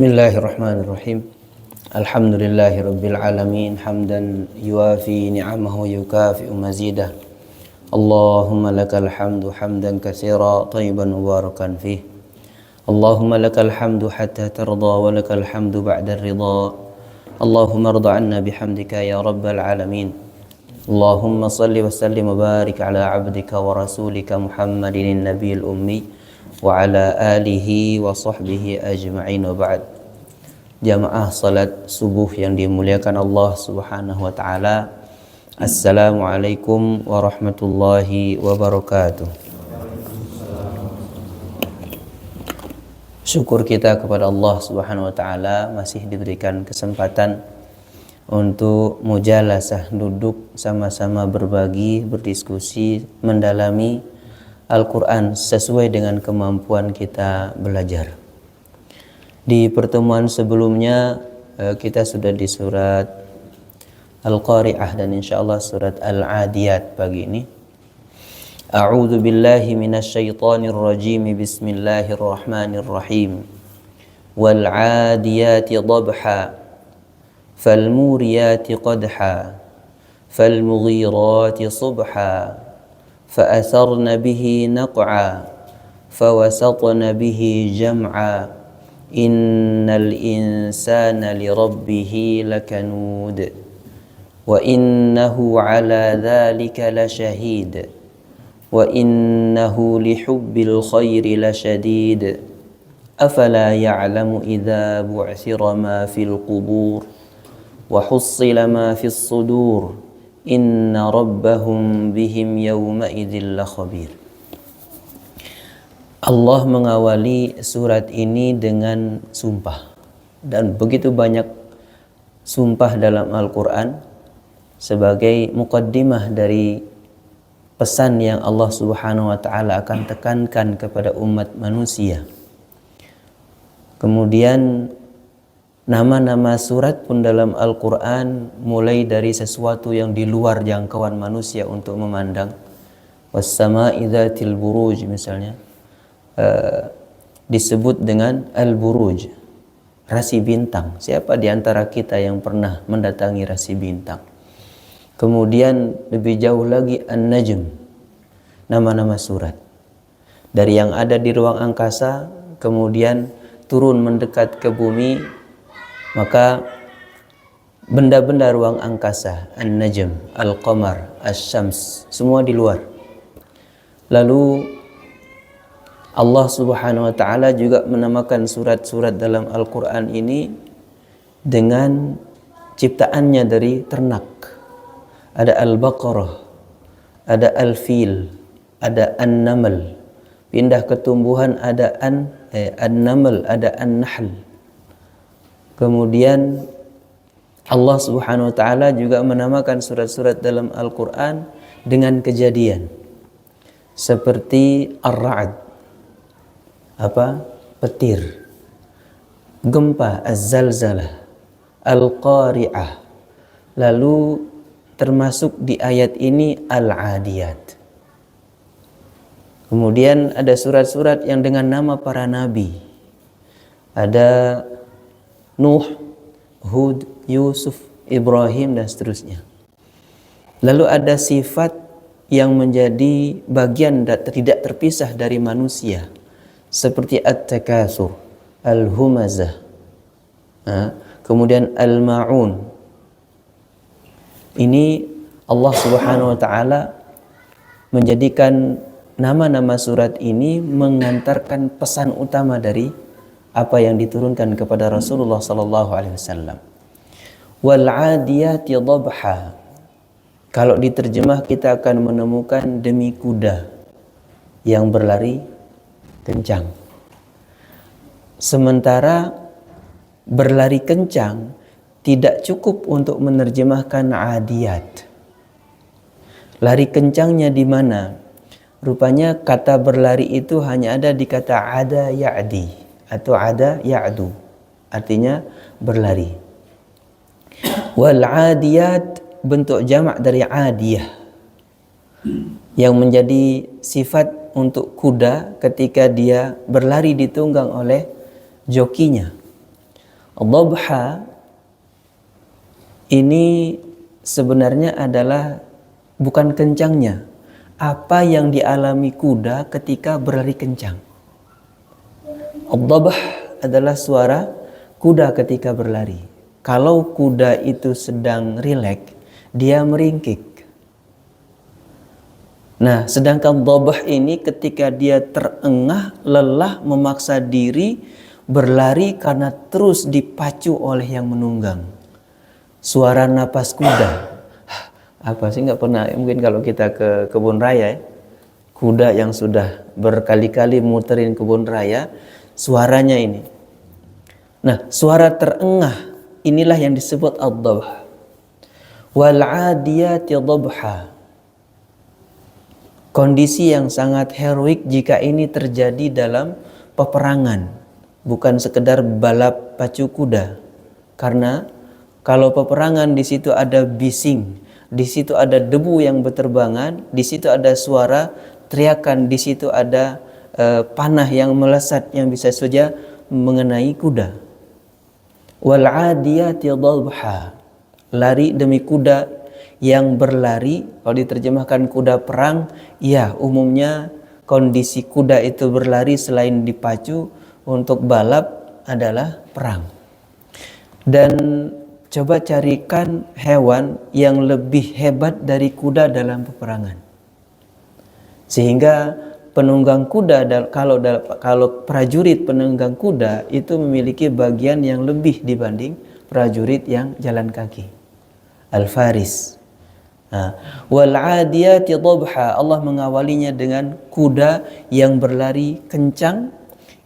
Bismillahirrahmanirrahim. Alhamdulillahi rabbil alamin hamdan yuwafi ni'amahu yukafi'u mazidah. Allahumma lakal hamdu hamdan katsira thayyiban mubarakan fih. Allahumma lakal hamdu hatta tarda wa lakal hamdu ba'da ridha. Allahumma rda 'anna bihamdika ya rabbal alamin. Allahumma salli wa sallim wa barik ala 'abdika wa rasulika Muhammadin nabiyil ummi wa ala alihi wa sahbihi ajma'in wa ba'd. Jamaah salat subuh yang dimuliakan Allah Subhanahu wa taala. Assalamualaikum warahmatullahi wabarakatuh. Syukur kita kepada Allah Subhanahu wa taala masih diberikan kesempatan untuk mujalasah, duduk sama-sama berbagi, berdiskusi, mendalami Al-Quran sesuai dengan kemampuan kita belajar. Di pertemuan sebelumnya kita sudah di surat Al-Qari'ah dan insyaallah surat Al-Adiyat pagi ini. A'udzu billahi minasyaitonir rajim. Bismillahirrahmanirrahim. Wal 'adiyati dhabha fal muriyati qadha fal mughirati subha فأثرن به نقعا فوسطن به جمعا إن الإنسان لربه لكنود وإنه على ذلك لشهيد وإنه لحب الخير لشديد أفلا يعلم إذا بعثر ما في القبور وحصل ما في الصدور Inna rabbahum bihim yawma idzil lakhabir. Allah mengawali surat ini dengan sumpah, dan begitu banyak sumpah dalam Al-Quran sebagai muqaddimah dari pesan yang Allah Subhanahu wa ta'ala akan tekankan kepada umat manusia. Kemudian nama-nama surat pun dalam Al-Quran mulai dari sesuatu yang di luar jangkauan manusia untuk memandang. Was-sama'i dzatil buruj misalnya disebut dengan Al-Buruj, rasi bintang. Siapa di antara kita yang pernah mendatangi rasi bintang? Kemudian lebih jauh lagi An-Najm, nama-nama surat. Dari yang ada di ruang angkasa kemudian turun mendekat ke bumi, maka benda-benda ruang angkasa, An-Najm, Al-Qamar, Asy-Syams, semua di luar. Lalu Allah Subhanahu wa ta'ala juga menamakan surat-surat dalam Al-Quran ini dengan ciptaannya dari ternak. Ada Al-Baqarah, ada Al-Fil, ada An-Naml. Pindah ke tumbuhan ada An-Naml, ada An-Nahl. Kemudian Allah Subhanahu wa ta'ala juga menamakan surat-surat dalam Al-Quran dengan kejadian seperti Ar-Ra'd, petir, gempa, Az-Zalzalah, Al-Qari'ah. Lalu termasuk di ayat ini Al-Adiyat. Kemudian ada surat-surat yang dengan nama para nabi. Ada Nuh, Hud, Yusuf, Ibrahim dan seterusnya. Lalu ada sifat yang menjadi bagian tidak terpisah dari manusia seperti At-Takatsur, Al-Humazah, kemudian Al-Ma'un. Ini Allah Subhanahu wa ta'ala menjadikan nama-nama surat ini mengantarkan pesan utama dari apa yang diturunkan kepada Rasulullah sallallahu alaihi wasallam. Wal 'adiyati dhabha. Kalau diterjemah kita akan menemukan demi kuda yang berlari kencang. Sementara berlari kencang tidak cukup untuk menerjemahkan 'adiyat. Lari kencangnya di mana? Rupanya kata berlari itu hanya ada di kata 'ada ya'di atau ada ya'du, artinya berlari. Wal 'adiyat bentuk jamak dari 'adiyah yang menjadi sifat untuk kuda ketika dia berlari ditunggang oleh jokinya. Dhabha ini sebenarnya adalah bukan kencangnya, apa yang dialami kuda ketika berlari kencang. Dhabh adalah suara kuda ketika berlari. Kalau kuda itu sedang rileks, dia meringkik. Nah, sedangkan dhabh ini ketika dia terengah, lelah, memaksa diri berlari karena terus dipacu oleh yang menunggang. Suara napas kuda. Apa sih, nggak pernah, mungkin kalau kita ke kebun raya ya, kuda yang sudah berkali-kali muterin kebun raya, suaranya ini. Nah, suara terengah inilah yang disebut ad-dhabh. Wal 'adiyati dhabha. Kondisi yang sangat heroik jika ini terjadi dalam peperangan, bukan sekedar balap pacu kuda. Karena kalau peperangan di situ ada bising, di situ ada debu yang berterbangan, di situ ada suara teriakan, di situ ada panah yang melesat yang bisa saja mengenai kuda. Wal 'adiyati dhabha. Lari demi kuda yang berlari. Kalau diterjemahkan kuda perang, ya umumnya kondisi kuda itu berlari selain dipacu untuk balap adalah perang. Dan coba carikan hewan yang lebih hebat dari kuda dalam peperangan. Sehingga penunggang kuda, kalau prajurit penunggang kuda itu memiliki bagian yang lebih dibanding prajurit yang jalan kaki. Al-Faris. Wal 'adiyati dhabha. Allah mengawalinya dengan kuda yang berlari kencang,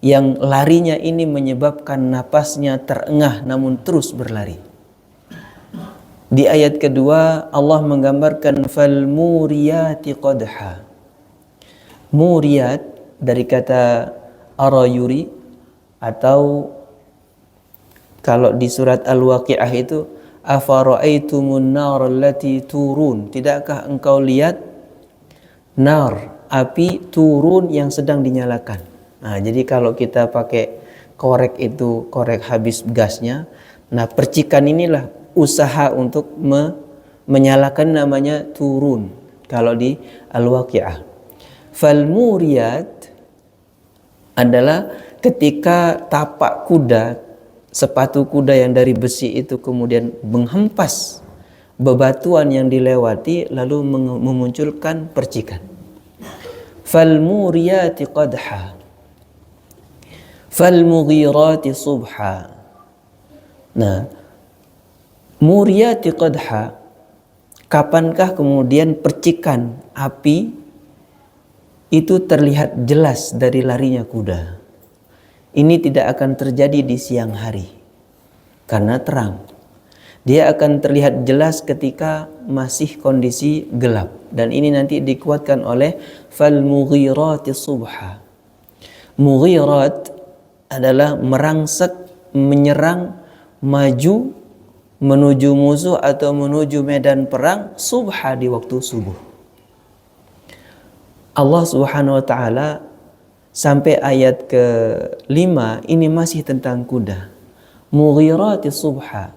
yang larinya ini menyebabkan napasnya terengah namun terus berlari. Di ayat kedua Allah menggambarkan fal muriyati qadha. Muriyat dari kata arayuri, atau kalau di surat Al-Waqi'ah itu afara'aitumun nar allati turun. Tidakkah engkau lihat nar, api turun yang sedang dinyalakan. Nah, jadi kalau kita pakai korek itu, korek habis gasnya. Nah, percikan inilah usaha untuk menyalakan, namanya turun kalau di Al-Waqi'ah. Fal muriyat adalah ketika tapak kuda, sepatu kuda yang dari besi itu kemudian menghempas bebatuan yang dilewati lalu memunculkan percikan. Fal muriyati qadha. Fal mughirati subha. Nah, muriyati qadha, kapankah kemudian percikan api itu terlihat jelas dari larinya kuda? Ini tidak akan terjadi di siang hari karena terang. Dia akan terlihat jelas ketika masih kondisi gelap, dan ini nanti dikuatkan oleh fal mughirati subha. Mughirat adalah merangsek, menyerang, maju menuju musuh atau menuju medan perang subha, di waktu subuh. Allah Subhanahu wa taala sampai ayat ke-5 ini masih tentang kuda. Mughirati subha.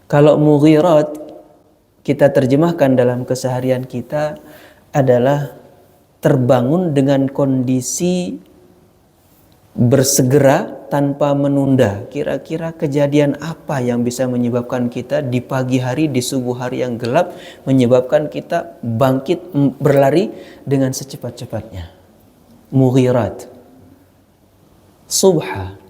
Kalau mughirat kita terjemahkan dalam keseharian kita adalah terbangun dengan kondisi bersegera tanpa menunda. Kira-kira kejadian apa yang bisa menyebabkan kita di pagi hari, di subuh hari yang gelap, menyebabkan kita bangkit berlari dengan secepat-cepatnya. Mughirat subha.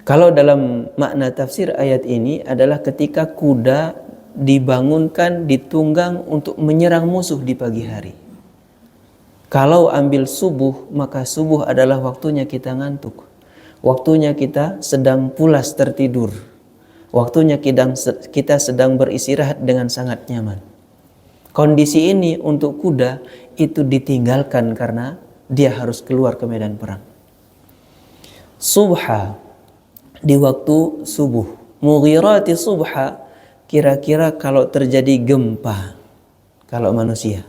Kalau dalam makna tafsir ayat ini adalah ketika kuda dibangunkan, ditunggang untuk menyerang musuh di pagi hari. Kalau ambil subuh, maka subuh adalah waktunya kita ngantuk, waktunya kita sedang pulas tertidur, waktunya kita sedang beristirahat dengan sangat nyaman. Kondisi ini untuk kuda itu ditinggalkan karena dia harus keluar ke medan perang. Subha, di waktu subuh. Mughirati subha, kira-kira kalau terjadi gempa, kalau manusia,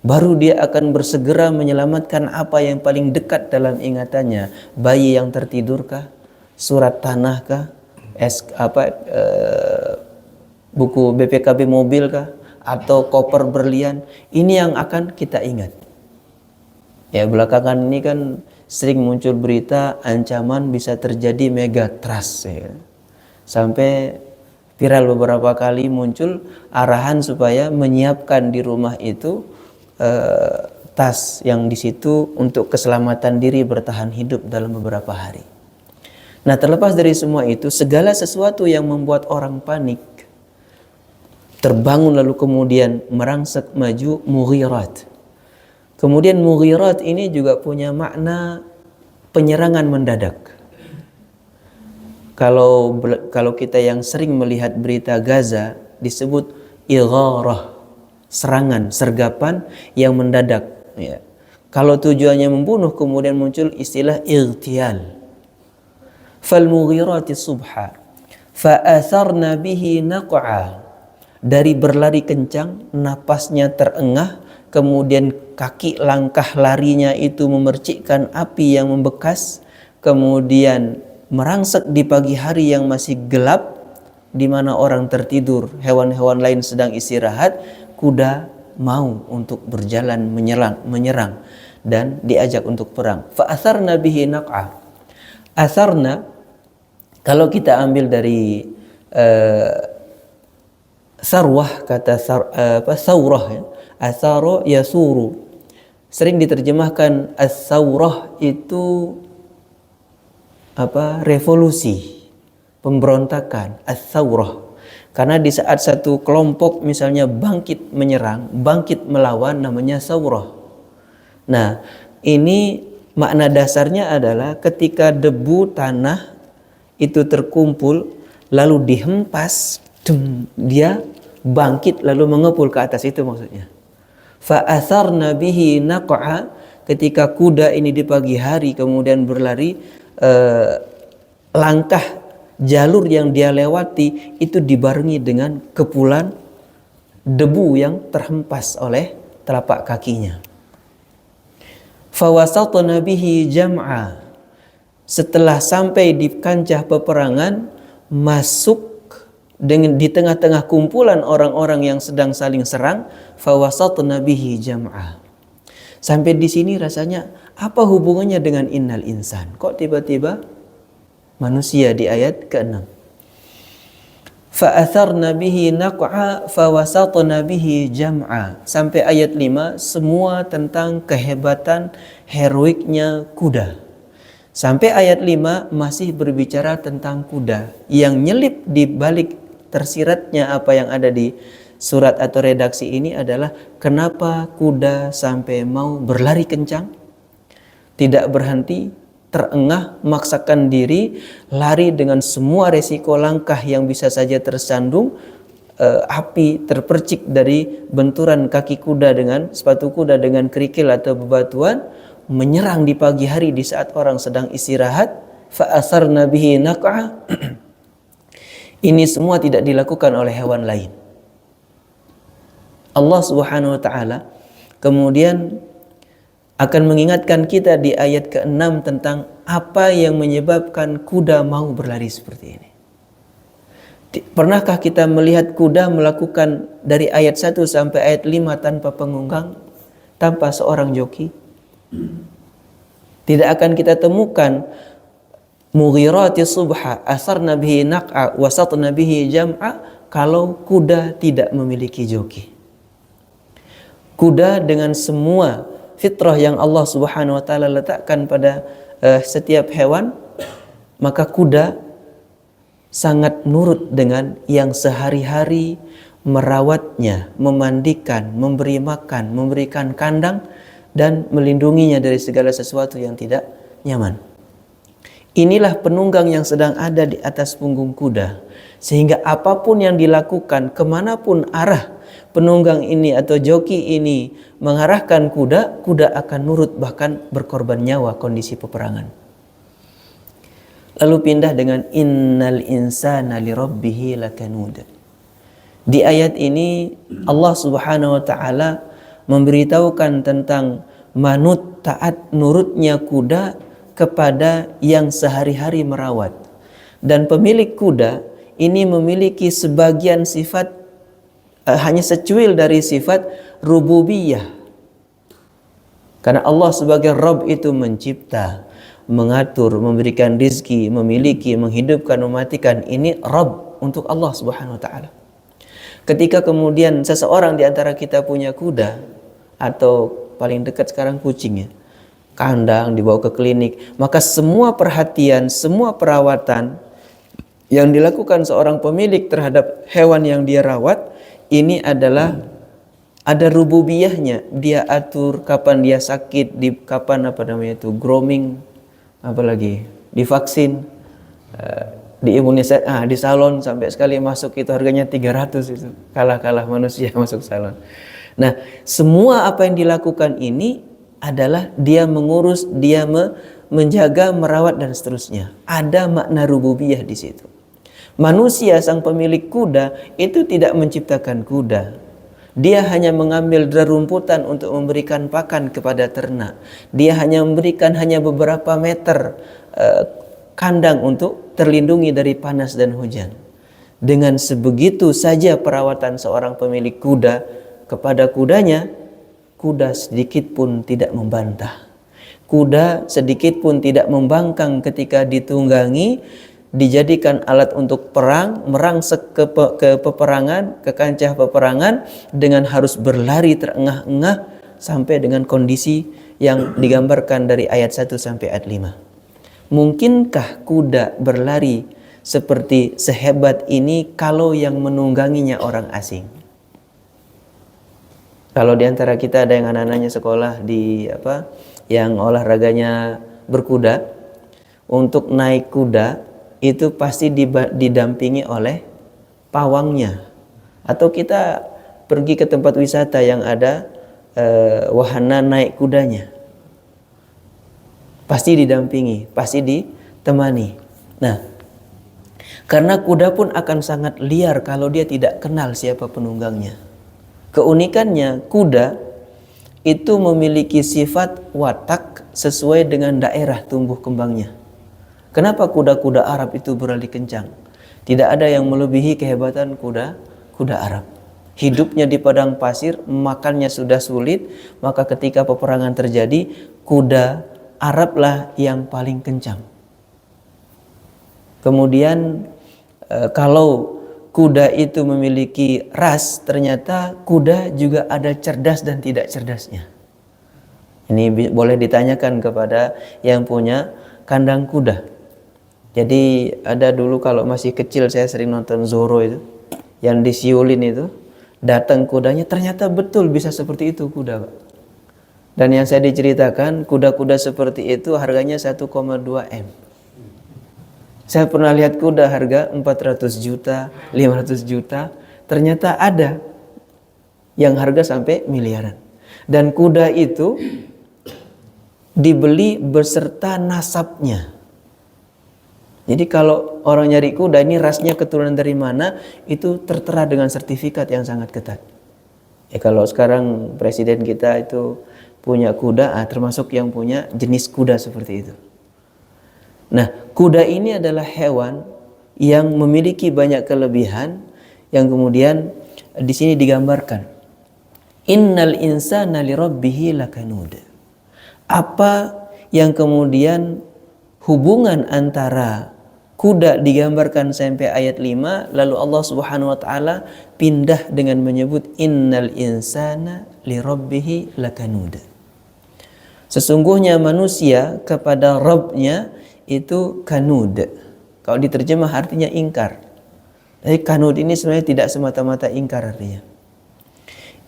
baru dia akan bersegera menyelamatkan apa yang paling dekat dalam ingatannya. Bayi yang tertidurkah? Surat tanahkah? buku BPKB mobil kah, atau koper berlian, ini yang akan kita ingat. Ya, belakangan ini kan sering muncul berita ancaman bisa terjadi megatrust, ya. Sampai viral beberapa kali muncul arahan supaya menyiapkan di rumah itu tas yang di situ untuk keselamatan diri bertahan hidup dalam beberapa hari. Nah, terlepas dari semua itu, segala sesuatu yang membuat orang panik terbangun lalu kemudian merangsek maju, mughirat. Kemudian mughirat ini juga punya makna penyerangan mendadak. Kalau kita yang sering melihat berita Gaza disebut igharah, serangan, sergapan yang mendadak, ya. Kalau tujuannya membunuh, kemudian muncul istilah ightiyal. Fal mughirati subha fa atharna bihi naq'a, dari berlari kencang napasnya terengah, kemudian kaki langkah larinya itu memercikkan api yang membekas, kemudian merangsek di pagi hari yang masih gelap di mana orang tertidur, hewan-hewan lain sedang istirahat, kuda mau untuk berjalan menyerang dan diajak untuk perang. Fa atharna bihi naq'a. Atharna kalau kita ambil dari sarwah, kata saurah, ya. Athara yasuru, sering diterjemahkan as-saurah itu revolusi, pemberontakan, as-saurah. Karena di saat satu kelompok misalnya bangkit menyerang, bangkit melawan, namanya saurah. Nah, ini makna dasarnya adalah ketika debu tanah itu terkumpul lalu dihempas, dia bangkit lalu mengepul ke atas, itu maksudnya. Fa atharna bihi naq'a, ketika kuda ini di pagi hari kemudian berlari, langkah jalur yang dia lewati itu dibarengi dengan kepulan debu yang terhempas oleh telapak kakinya. Fa wasatna bihi jam'a, setelah sampai di kancah peperangan, masuk di tengah-tengah kumpulan orang-orang yang sedang saling serang, fawasatna bihi jam'a. Sampai di sini rasanya apa hubungannya dengan innal insan? Kok tiba-tiba manusia di ayat ke-6? Fa atharna bihi naq'a fawasatna bihi jam'a. Sampai ayat 5 semua tentang kehebatan heroiknya kuda. Sampai ayat 5 masih berbicara tentang kuda. Yang nyelip di balik tersiratnya apa yang ada di surat atau redaksi ini adalah kenapa kuda sampai mau berlari kencang, tidak berhenti, terengah, memaksakan diri, lari dengan semua resiko langkah yang bisa saja tersandung, api terpercik dari benturan kaki kuda dengan sepatu kuda dengan kerikil atau bebatuan, menyerang di pagi hari di saat orang sedang istirahat. Fa atharna bihi naq'a. Ini semua tidak dilakukan oleh hewan lain. Allah Subhanahu wa taala kemudian akan mengingatkan kita di ayat ke-6 tentang apa yang menyebabkan kuda mau berlari seperti ini. Pernahkah kita melihat kuda melakukan dari ayat 1 sampai ayat 5 tanpa pengunggang, tanpa seorang joki? Tidak akan kita temukan mughirati subha asarna bihi naq'a wasatna bihi jam'a kalau kuda tidak memiliki joki. Kuda dengan semua fitrah yang Allah Subhanahu wa taala letakkan pada setiap hewan, maka kuda sangat nurut dengan yang sehari-hari merawatnya, memandikan, memberi makan, memberikan kandang dan melindunginya dari segala sesuatu yang tidak nyaman. Inilah penunggang yang sedang ada di atas punggung kuda, sehingga apapun yang dilakukan, kemanapun arah penunggang ini atau joki ini mengarahkan kuda, kuda akan nurut, bahkan berkorban nyawa kondisi peperangan. Lalu pindah dengan innal insana lirabbihi lakanud. Di ayat ini Allah Subhanahu wa taala memberitahukan tentang manut taat nurutnya kuda kepada yang sehari-hari merawat. Dan pemilik kuda ini memiliki sebagian sifat, hanya secuil dari sifat rububiyah. Karena Allah sebagai Rabb itu mencipta, mengatur, memberikan rizki, memiliki, menghidupkan, mematikan. Ini Rabb untuk Allah Subhanahu wa taala. Ketika kemudian seseorang di antara kita punya kuda, atau paling dekat sekarang kucing ya, kandang, dibawa ke klinik, maka semua perhatian, semua perawatan yang dilakukan seorang pemilik terhadap hewan yang dia rawat, ini adalah ada rububiyahnya. Dia atur kapan dia sakit, kapan grooming, apalagi divaksin, diimunisasi, di salon sampai sekali masuk itu harganya 300 itu. Kalah manusia masuk salon. Nah, semua apa yang dilakukan ini adalah dia mengurus, dia menjaga, merawat dan seterusnya. Ada makna rububiyah di situ. Manusia sang pemilik kuda itu tidak menciptakan kuda. Dia hanya mengambil rerumputan untuk memberikan pakan kepada ternak. Dia hanya memberikan beberapa meter kandang untuk terlindungi dari panas dan hujan. Dengan sebegitu saja perawatan seorang pemilik kuda kepada kudanya, kuda sedikit pun tidak membantah. Kuda sedikit pun tidak membangkang ketika ditunggangi, dijadikan alat untuk perang, merangsek ke peperangan, ke kancah peperangan dengan harus berlari terengah-engah sampai dengan kondisi yang digambarkan dari ayat 1 sampai ayat 5. Mungkinkah kuda berlari seperti sehebat ini kalau yang menungganginya orang asing? Kalau di antara kita ada yang anak-anaknya sekolah di yang olahraganya berkuda, untuk naik kuda itu pasti didampingi oleh pawangnya. Atau kita pergi ke tempat wisata yang ada wahana naik kudanya, pasti didampingi, pasti ditemani. Nah, karena kuda pun akan sangat liar kalau dia tidak kenal siapa penunggangnya. Keunikannya, kuda itu memiliki sifat watak sesuai dengan daerah tumbuh kembangnya. Kenapa kuda-kuda Arab itu berlari kencang? Tidak ada yang melebihi kehebatan kuda Arab. Hidupnya di padang pasir, makannya sudah sulit, maka ketika peperangan terjadi, kuda Arablah yang paling kencang. Kemudian kalau kuda itu memiliki ras, ternyata kuda juga ada cerdas dan tidak cerdasnya. Ini boleh ditanyakan kepada yang punya kandang kuda. Jadi ada dulu kalau masih kecil saya sering nonton Zorro itu, yang disiulin itu, datang kudanya, ternyata betul bisa seperti itu kuda, Pak. Dan yang saya diceritakan, kuda-kuda seperti itu harganya 1,2 M. Saya pernah lihat kuda harga 400 juta, 500 juta, ternyata ada yang harga sampai miliaran. Dan kuda itu dibeli beserta nasabnya. Jadi kalau orang nyari kuda, ini rasnya keturunan dari mana, itu tertera dengan sertifikat yang sangat ketat. Kalau sekarang presiden kita itu punya kuda, termasuk yang punya jenis kuda seperti itu. Nah, kuda ini adalah hewan yang memiliki banyak kelebihan yang kemudian di sini digambarkan. Innal insana lirabbihi lakanud. Apa yang kemudian hubungan antara kuda digambarkan sampai ayat 5, lalu Allah Subhanahu wa taala pindah dengan menyebut innal insana lirabbihi lakanud. Sesungguhnya manusia kepada Rabbnya itu kanud. Kalau diterjemah artinya ingkar. Tapi kanud ini sebenarnya tidak semata-mata ingkar artinya.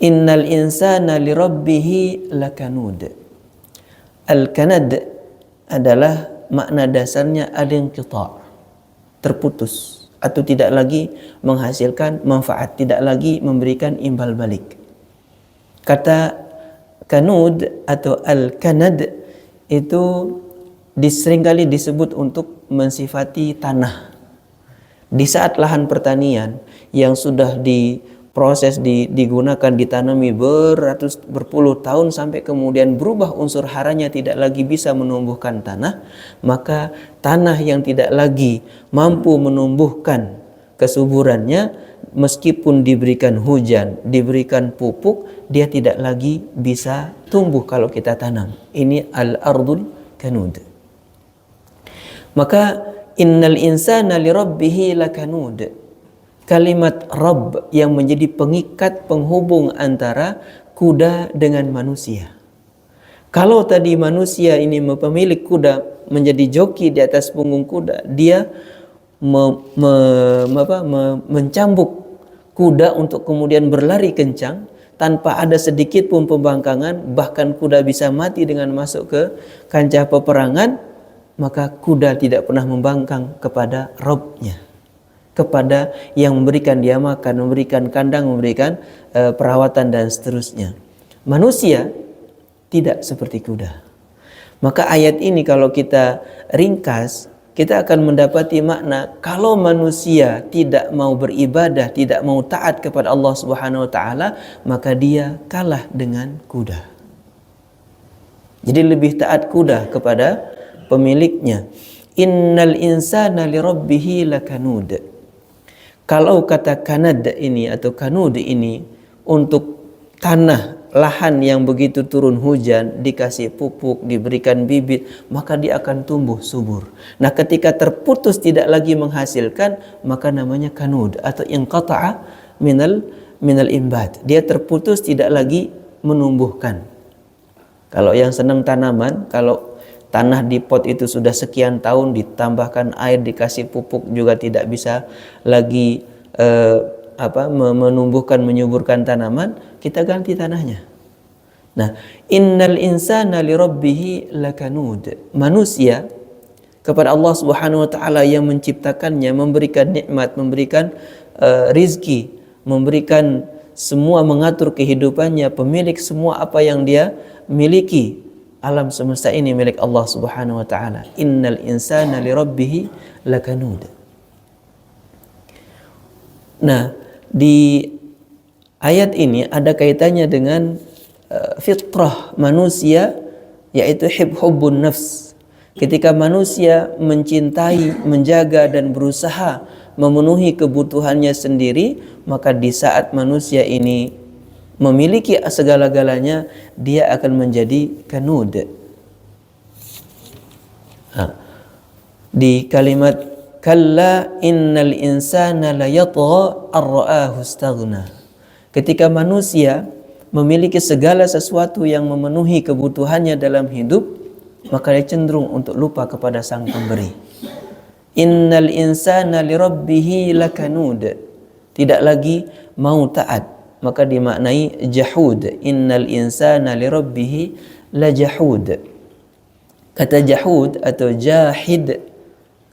Innal insana lirabbihi lakanud. Al-kanad adalah makna dasarnya al-inqita', terputus atau tidak lagi menghasilkan manfaat, tidak lagi memberikan imbal balik. Kata kanud atau al-kanad itu seringkali disebut untuk mensifati tanah. Di saat lahan pertanian yang sudah proses digunakan, ditanami berpuluh tahun sampai kemudian berubah unsur haranya, tidak lagi bisa menumbuhkan tanah, maka tanah yang tidak lagi mampu menumbuhkan kesuburannya, meskipun diberikan hujan, diberikan pupuk, dia tidak lagi bisa tumbuh kalau kita tanam. Ini al-ardul kanud. Maka innal insana li rabbih lakanud. Kalimat Rabb yang menjadi pengikat penghubung antara kuda dengan manusia. Kalau tadi manusia ini pemilik kuda, menjadi joki di atas punggung kuda, dia mencambuk kuda untuk kemudian berlari kencang tanpa ada sedikit pun pembangkangan, bahkan kuda bisa mati dengan masuk ke kancah peperangan, maka kuda tidak pernah membangkang kepada Rabb-nya, kepada yang memberikan dia makan, memberikan kandang, memberikan perawatan dan seterusnya. Manusia tidak seperti kuda. Maka ayat ini kalau kita ringkas, kita akan mendapati makna kalau manusia tidak mau beribadah, tidak mau taat kepada Allah Subhanahu wa taala, maka dia kalah dengan kuda. Jadi lebih taat kuda kepada pemiliknya. Innal insana li rabbih lakanud. Kalau kata kanad ini atau kanud ini untuk tanah, lahan yang begitu turun hujan, dikasih pupuk, diberikan bibit, maka dia akan tumbuh subur. Nah, ketika terputus tidak lagi menghasilkan, maka namanya kanud atau inqata'a minal imbat. Dia terputus, tidak lagi menumbuhkan. Kalau yang senang tanaman, kalau tanah di pot itu sudah sekian tahun ditambahkan air, dikasih pupuk juga tidak bisa lagi menumbuhkan, menyuburkan tanaman, kita ganti tanahnya. Nah, innal insana li rabbih lakanud. Manusia kepada Allah Subhanahu wa taala yang menciptakannya, memberikan nikmat, memberikan rizki, memberikan semua, mengatur kehidupannya, pemilik semua apa yang dia miliki. Alam semesta ini milik Allah Subhanahu wa taala. Innal insana li rabbih lakanud. Nah, di ayat ini ada kaitannya dengan fitrah manusia, yaitu hubbun nafs. Ketika manusia mencintai, menjaga dan berusaha memenuhi kebutuhannya sendiri, maka di saat manusia ini memiliki segala-galanya, dia akan menjadi kanud. Di kalimat kalla innal insana layatgha ar-ra'ahu istaghna. Ketika manusia memiliki segala sesuatu yang memenuhi kebutuhannya dalam hidup, maka dia cenderung untuk lupa kepada sang pemberi. Innal insana lirabbih lakanud. Tidak lagi mau taat, maka dimaknai jahud. Innal insana lirabbih lajahud. Kata jahud atau jahid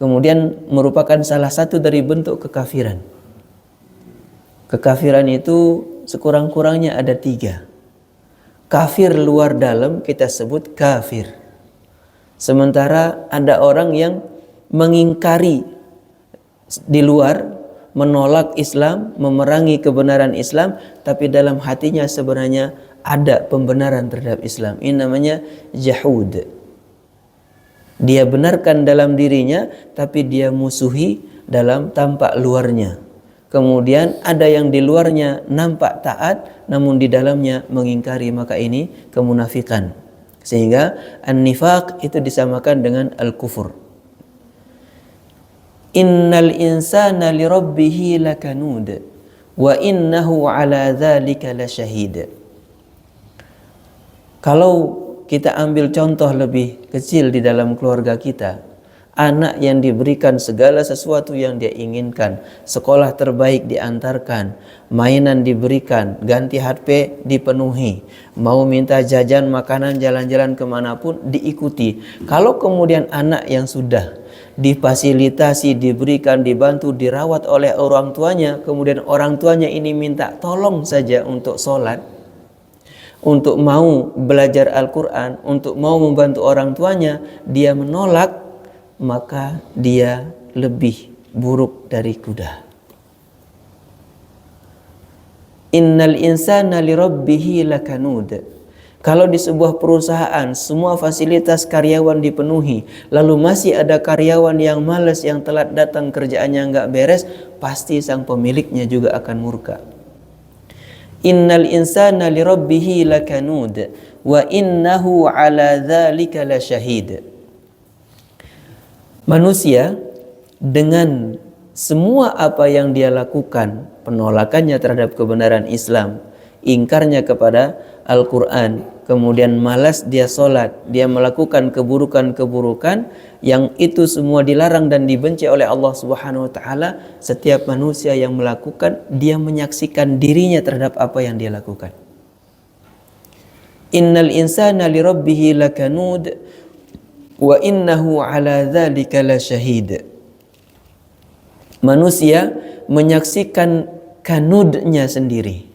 kemudian merupakan salah satu dari bentuk kekafiran. Kekafiran itu sekurang-kurangnya ada 3. Kafir luar dalam kita sebut kafir. Sementara ada orang yang mengingkari di luar, menolak Islam, memerangi kebenaran Islam, tapi dalam hatinya sebenarnya ada pembenaran terhadap Islam. Ini namanya jahud. Dia benarkan dalam dirinya, tapi dia musuhi dalam tampak luarnya. Kemudian ada yang di luarnya nampak taat, namun di dalamnya mengingkari, maka ini kemunafikan. Sehingga an-nifaq itu disamakan dengan al-kufur. Innal insana lirabbih lakanud wa innahu ala dzalika lasyahid. Kalau kita ambil contoh lebih kecil di dalam keluarga kita, anak yang diberikan segala sesuatu yang dia inginkan, sekolah terbaik diantarkan, mainan diberikan, ganti HP dipenuhi, mau minta jajan, makanan, jalan-jalan kemanapun diikuti. Kalau kemudian anak yang sudah difasilitasi, diberikan, dibantu, dirawat oleh orang tuanya, kemudian orang tuanya ini minta tolong saja untuk sholat, untuk mau belajar Al-Quran, untuk mau membantu orang tuanya, dia menolak, maka dia lebih buruk dari kuda. Innal insana lirabbih lakanud. Kalau di sebuah perusahaan semua fasilitas karyawan dipenuhi, lalu masih ada karyawan yang malas, yang telat datang, kerjaannya nggak beres, pasti sang pemiliknya juga akan murka. Innal insana lirabbih lakanud wa innahu ala dzalika lasyahid. Manusia dengan semua apa yang dia lakukan, penolakannya terhadap kebenaran Islam, ingkarnya kepada Al-Quran, kemudian malas dia sholat, dia melakukan keburukan-keburukan yang itu semua dilarang dan dibenci oleh Allah Subhanahu wa taala. Setiap manusia yang melakukan, dia menyaksikan dirinya terhadap apa yang dia lakukan. Innal insana lirabbih lakanud wa innahu ala dzalika lasyahid. Manusia menyaksikan kanudnya sendiri.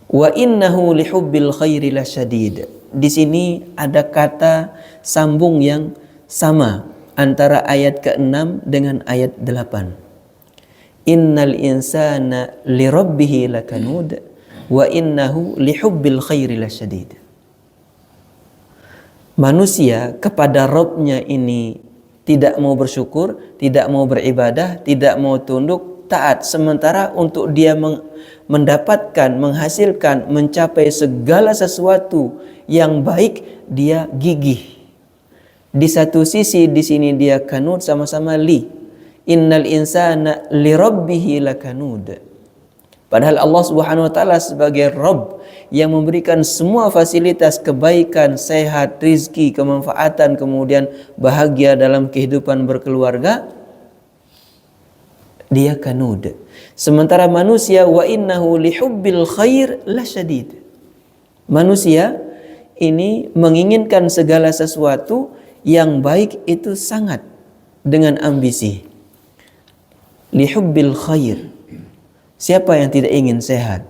Wa innahu lihubbil khairi lasyadid. Di sini ada kata sambung yang sama antara ayat ke-6 dengan ayat 8. Innal insana lirabbih lakanud wa innahu lihubbil khairi lasyadid. Manusia kepada Rabbnya ini tidak mau bersyukur, tidak mau beribadah, tidak mau tunduk, taat. Sementara untuk dia mendapatkan, menghasilkan, mencapai segala sesuatu yang baik, dia gigih. Di satu sisi di sini dia kanud, sama-sama li. Innal insana lirabbih lakanud. Padahal Allah Subhanahu wa taala sebagai Rabb yang memberikan semua fasilitas kebaikan, sehat, rizki, kemanfaatan, kemudian bahagia dalam kehidupan berkeluarga, dia kanud. Sementara manusia wa innahu lihubbil khair lasyadid. Manusia ini menginginkan segala sesuatu yang baik itu sangat dengan ambisi. Lihubbil khair. Siapa yang tidak ingin sehat,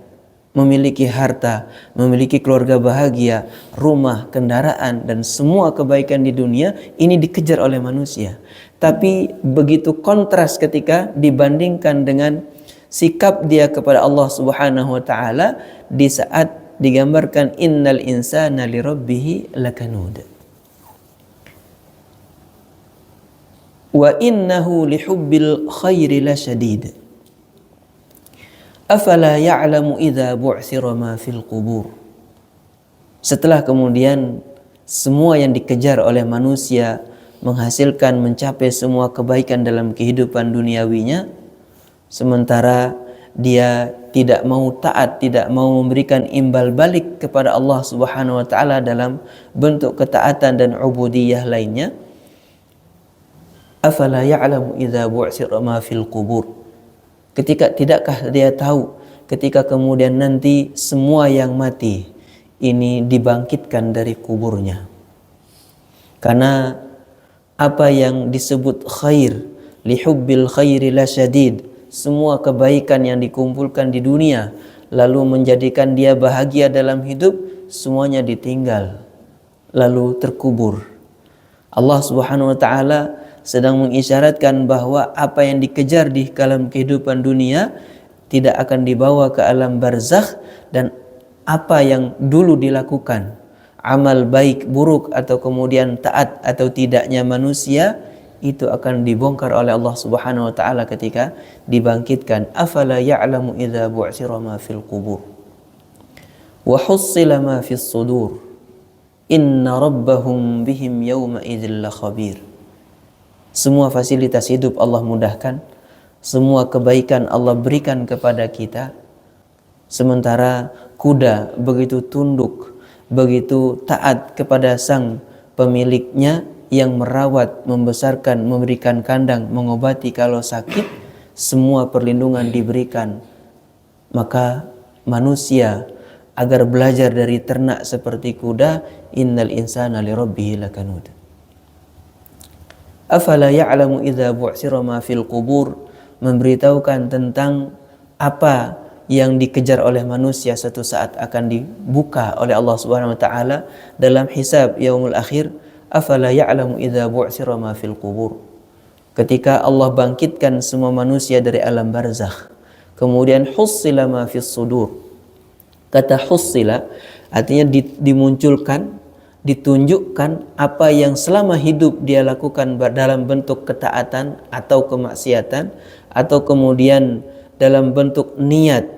memiliki harta, memiliki keluarga bahagia, rumah, kendaraan, dan semua kebaikan di dunia, ini dikejar oleh manusia. Tapi begitu kontras ketika dibandingkan dengan sikap dia kepada Allah Subhanahu wa taala di saat digambarkan innal insana lirabbih lakanud. Wa innahu lihubbil khairi lasyadid. Afala ya'lamu idza bu'thira ma fil qubur. Setelah kemudian semua yang dikejar oleh manusia menghasilkan, mencapai semua kebaikan dalam kehidupan duniawinya, sementara dia tidak mau taat, tidak mau memberikan imbal balik kepada Allah Subhanahu wa taala dalam bentuk ketaatan dan ubudiyah lainnya. Afala ya'lamu idza bu'thira ma fil qubur. Tidakkah dia tahu ketika kemudian nanti semua yang mati ini dibangkitkan dari kuburnya? Karena apa yang disebut khair, lihubbil khairi lasyadid, semua kebaikan yang dikumpulkan di dunia lalu menjadikan dia bahagia dalam hidup, semuanya ditinggal lalu terkubur. Allah Subhanahu wa taala sedang mengisyaratkan bahwa apa yang dikejar di dalam kehidupan dunia tidak akan dibawa ke alam barzakh, dan apa yang dulu dilakukan, amal baik buruk atau kemudian taat atau tidaknya manusia, itu akan dibongkar oleh Allah Subhanahu wa taala ketika dibangkitkan. Afala ya'lamu idza bu'thira ma fil qubur wa hussila ma fis sudur inna rabbahum bihim yawma idzil khabir. Semua fasilitas hidup Allah mudahkan, semua kebaikan Allah berikan kepada kita. Sementara kuda begitu tunduk, begitu taat kepada sang pemiliknya yang merawat, membesarkan, memberikan kandang, mengobati kalau sakit, semua perlindungan diberikan. Maka manusia agar belajar dari ternak seperti kuda, innal insana lirabbih lakanud. Afala ya'lamu idza bu'thira ma fil qubur, memberitahukan tentang apa yang dikejar oleh manusia satu saat akan dibuka oleh Allah Subhanahu wa taala dalam hisab yaumul akhir. Afala ya'lamu idza bu'thira ma fil qubur. Ketika Allah bangkitkan semua manusia dari alam barzakh, Kemudian hussila ma fis sudur. Kata hussila artinya dimunculkan, ditunjukkan apa yang selama hidup dia lakukan dalam bentuk ketaatan atau kemaksiatan, atau kemudian dalam bentuk niat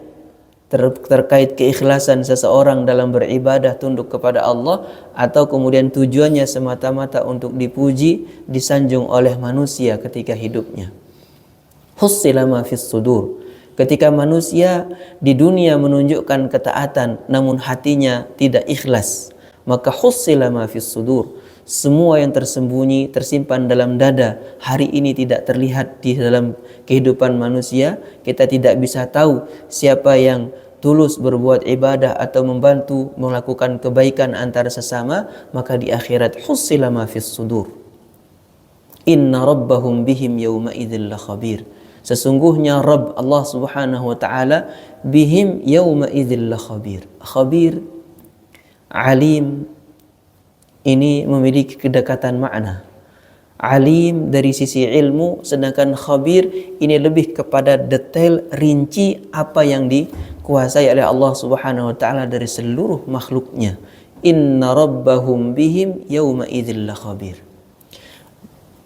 terkait keikhlasan seseorang dalam beribadah tunduk kepada Allah, atau kemudian tujuannya semata-mata untuk dipuji, disanjung oleh manusia ketika hidupnya. Hussila ma fis sudur. Ketika manusia di dunia menunjukkan ketaatan namun hatinya tidak ikhlas, maka hussila ma fis sudur. Semua yang tersembunyi, tersimpan dalam dada, hari ini tidak terlihat di dalam kehidupan manusia. Kita tidak bisa tahu siapa yang tulus berbuat ibadah atau membantu melakukan kebaikan antara sesama, maka di akhirat hussila ma fis sudur. Inna rabbahum bihim yawma idzil khabir. Sesungguhnya Rabb Allah Subhanahu wa taala bihim yawma idzil khabir. Khabir, alim, ini memiliki kedekatan makna. Alim dari sisi ilmu, sedangkan khabir ini lebih kepada detail rinci apa yang dikuasai oleh Allah Subhanahu wa taala dari seluruh makhluknya. Inna rabbahum bihim yawma idzil khabir.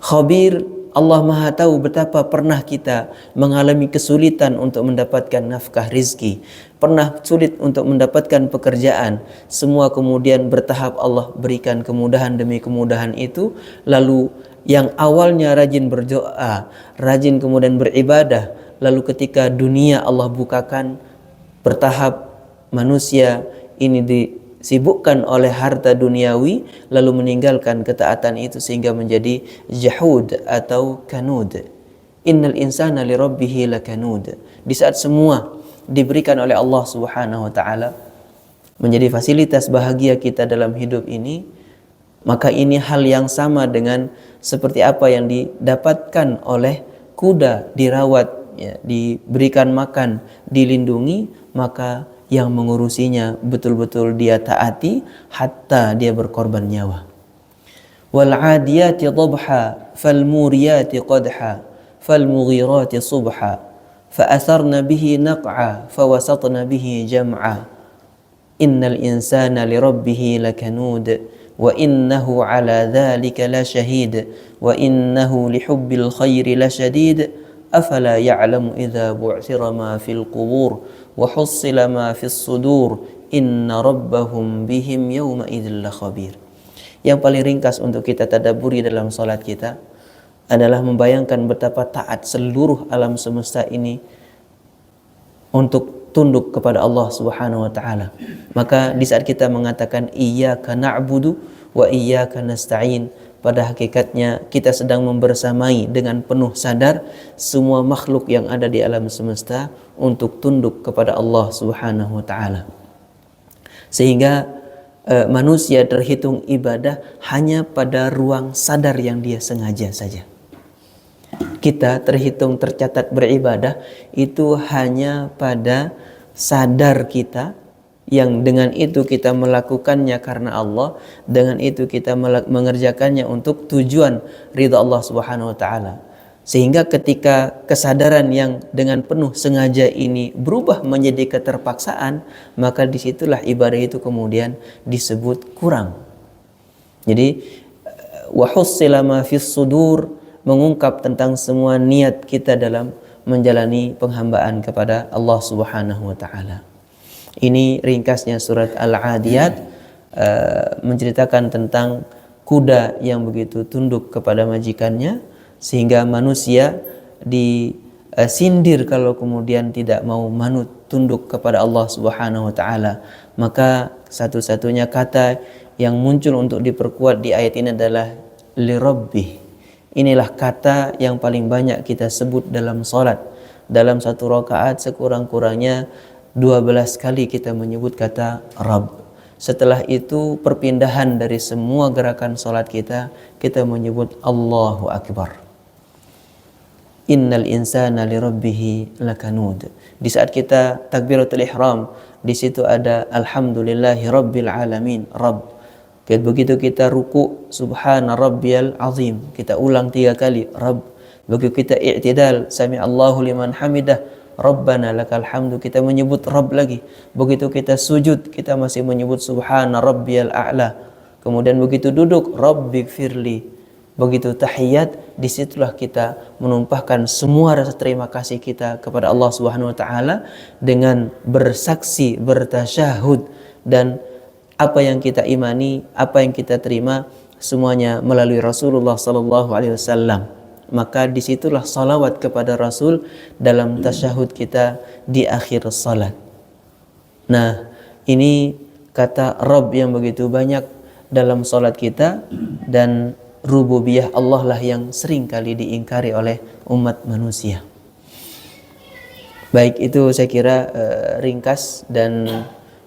Khabir, Allah Maha tahu betapa pernah kita mengalami kesulitan untuk mendapatkan nafkah rizki, pernah sulit untuk mendapatkan pekerjaan. Semua kemudian bertahap Allah berikan kemudahan demi kemudahan itu. Lalu yang awalnya rajin berdoa, rajin kemudian beribadah, lalu ketika dunia Allah bukakan, bertahap manusia ini disibukkan oleh harta duniawi, lalu meninggalkan ketaatan itu sehingga menjadi jahud atau kanud. Innal insana li rabbih lakanud. Di saat semua diberikan oleh Allah Subhanahu wa taala menjadi fasilitas bahagia kita dalam hidup ini, maka ini hal yang sama dengan seperti apa yang didapatkan oleh kuda, dirawat, ya, diberikan makan, dilindungi, maka yang mengurusinya betul-betul dia taati hatta dia berkorban nyawa. Wal 'adiyati dhabha fal muriyati qadha fal mughirati subha fa atharna bihi naq'a fa wasatna bihi jam'a. Innal insana li rabbih lakanud wa innahu 'ala dhalika lasyahid wa innahu li hubbil khairi lasyadid. Afala ya'lamu idza bu'thira ma fil qubur wa hussila ma fis sudur inna rabbahum bihim yawma idzil khabir. Yang paling ringkas untuk kita tadabburi dalam salat kita adalah membayangkan betapa taat seluruh alam semesta ini untuk tunduk kepada Allah Subhanahu wa taala. Maka di saat kita mengatakan iyyaka na'budu wa iyyaka nasta'in, pada hakikatnya kita sedang membersamai dengan penuh sadar semua makhluk yang ada di alam semesta untuk tunduk kepada Allah Subhanahu wa taala. Sehingga manusia terhitung ibadah hanya pada ruang sadar yang dia sengaja saja. Kita terhitung tercatat beribadah itu hanya pada sadar kita, yang dengan itu kita melakukannya karena Allah, dengan itu kita mengerjakannya untuk tujuan ridha Allah Subhanahu wa taala. Sehingga ketika kesadaran yang dengan penuh sengaja ini berubah menjadi keterpaksaan, maka disitulah ibadah itu kemudian disebut kurang. Jadi wa hussila ma fis sudur mengungkap tentang semua niat kita dalam menjalani penghambaan kepada Allah Subhanahu wa taala. Ini ringkasnya surat Al-'Adiyat, menceritakan tentang kuda yang begitu tunduk kepada majikannya, sehingga manusia disindir kalau kemudian tidak mau manut tunduk kepada Allah Subhanahu wa taala. Maka satu-satunya kata yang muncul untuk diperkuat di ayat ini adalah li rabbih. Inilah kata yang paling banyak kita sebut dalam salat. Dalam satu rakaat sekurang-kurangnya 12 kali kita menyebut kata Rabb. Setelah itu perpindahan dari semua gerakan salat kita menyebut Allahu Akbar. Innal insana li rabbih lakanud. Di saat kita takbiratul ihram, di situ ada alhamdulillahi rabbil alamin, Rabb. Begitu kita ruku, subhana rabbiyal azim, kita ulang 3 kali, Rabb. Begitu kita i'tidal, sami Allahu liman hamidah, Rabbana lakal hamdu, kita menyebut Rabb lagi. Begitu kita sujud, kita masih menyebut Subhana Rabbiyal A'la. Kemudian begitu duduk, Rabbighfirli. Begitu tahiyat, disitulah kita menumpahkan semua rasa terima kasih kita kepada Allah Subhanahu wa taala dengan bersaksi, bertasyahud, dan apa yang kita imani, apa yang kita terima semuanya melalui Rasulullah sallallahu alaihi wasallam. Maka disitulah salawat kepada Rasul dalam tasyahud kita di akhir salat. Nah, ini kata Rabb yang begitu banyak dalam salat kita, dan rububiyah Allah lah yang sering kali diingkari oleh umat manusia. Baik, itu saya kira ringkas, dan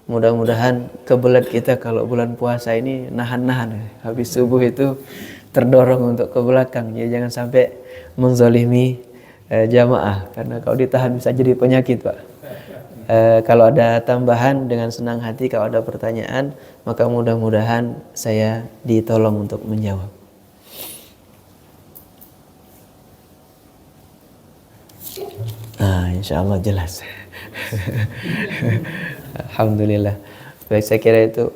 mudah-mudahan kebelet kita kalau bulan puasa ini nahan-nahan. Habis subuh itu terdorong untuk ke belakang. Ya, jangan sampai menzalimi jamaah, karena kalau ditahan bisa jadi penyakit, Pak. Kalau ada tambahan dengan senang hati, kalau ada pertanyaan maka mudah-mudahan saya ditolong untuk menjawab. Insya Allah jelas. Alhamdulillah. Baik, saya kira itu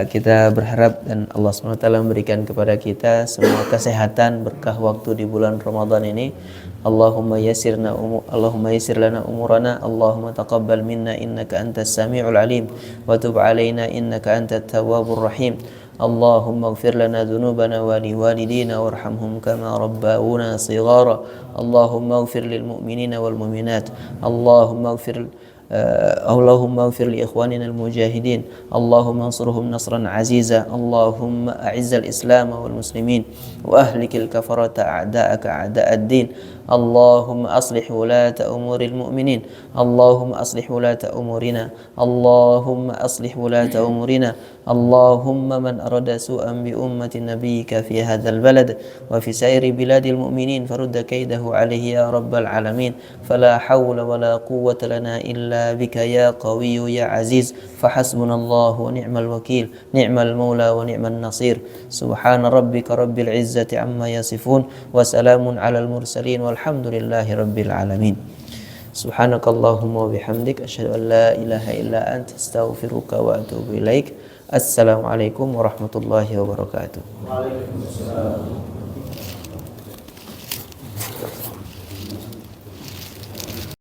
kita berharap dan Allah SWT memberikan kepada kita semua kesehatan berkah waktu di bulan Ramadan ini. Allahumma yassir lana umurana, Allahumma taqabbal minna innaka antas sami'ul alim wa tub alaina innaka antat tawwabur rahim. Allahumma ighfir lana dhunubana wa liwalidina warhamhum kama rabbawuna shighara. Allahumma ighfir lil mu'minina wal mu'minat. Allahumma ighfir لإخواننا المجاهدين. اللهم انصرهم نصرا عزيزا. اللهم أعز الإسلام والمسلمين وأهلك الكفرة أعداءك أعداء الدين. اللهم أصلح ولاة أمور المؤمنين. اللهم أصلح ولاة أمورنا. اللهم أصلح ولاة أمورنا. اللهم من أراد سوءا بأمة نبيك في هذا البلد وفي سائر بلاد المؤمنين فرد كيده عليه يا رب العالمين. فلا حول ولا قوة لنا إلا بك يا قوي يا عزيز. فحسبنا الله ونعم الوكيل، نعم المولى ونعم النصير. سبحان ربك رب العزة عما يصفون وسلام على المرسلين والحمد لله رب العالمين. سبحانك اللهم وبحمدك أشهد أن لا إله إلا أنت أستغفرك وأتوب إليك. Assalamualaikum warahmatullahi wabarakatuh. Waalaikumsalam.